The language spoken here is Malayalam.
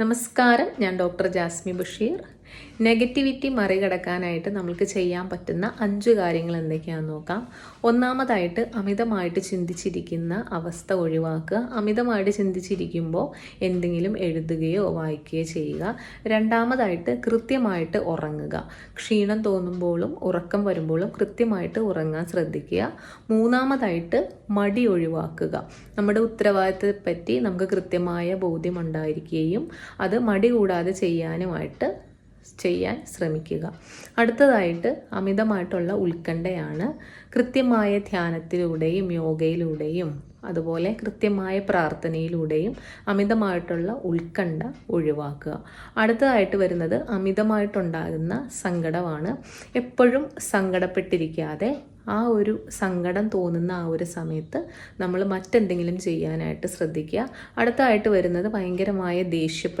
നമസ്കാരം, ഞാൻ ഡോക്ടർ ജാസ്മി ബഷീർ. നെഗറ്റിവിറ്റി മറികടക്കാനായിട്ട് നമുക്ക് ചെയ്യാൻ പറ്റുന്ന 5 കാര്യങ്ങൾ എന്തൊക്കെയാണെന്ന് നോക്കാം. ഒന്നാമതായിട്ട് അമിതമായിട്ട് ചിന്തിച്ചിരിക്കുന്ന അവസ്ഥ ഒഴിവാക്കുക. അമിതമായിട്ട് ചിന്തിച്ചിരിക്കുമ്പോൾ എന്തെങ്കിലും എഴുതുകയോ വായിക്കുകയോ ചെയ്യുക. രണ്ടാമതായിട്ട് കൃത്യമായിട്ട് ഉറങ്ങുക. ക്ഷീണം തോന്നുമ്പോഴും ഉറക്കം വരുമ്പോഴും കൃത്യമായിട്ട് ഉറങ്ങാൻ ശ്രദ്ധിക്കുക. മൂന്നാമതായിട്ട് മടി ഒഴിവാക്കുക. നമ്മുടെ ഉത്തരവാദിത്തത്തെപ്പറ്റി നമുക്ക് കൃത്യമായ ബോധ്യമുണ്ടായിരിക്കുകയും അത് മടി കൂടാതെ ചെയ്യാൻ ശ്രമിക്കുക. അടുത്തതായിട്ട് അമിതമായിട്ടുള്ള ഉത്കണ്ഠയാണ്. കൃത്യമായ ധ്യാനത്തിലൂടെയും യോഗയിലൂടെയും അതുപോലെ കൃത്യമായ പ്രാർത്ഥനയിലൂടെയും അമിതമായിട്ടുള്ള ഉത്കണ്ഠ ഒഴിവാക്കുക. അടുത്തതായിട്ട് വരുന്നത് അമിതമായിട്ടുണ്ടാകുന്ന സങ്കടമാണ്. എപ്പോഴും സങ്കടപ്പെട്ടിരിക്കാതെ ആ ഒരു സങ്കടം തോന്നുന്ന ആ ഒരു സമയത്ത് നമ്മൾ മറ്റെന്തെങ്കിലും ചെയ്യാനായിട്ട് ശ്രദ്ധിക്കുക. അടുത്തതായിട്ട് വരുന്നത് ഭയങ്കരമായ ദേഷ്യപ്പെടൽ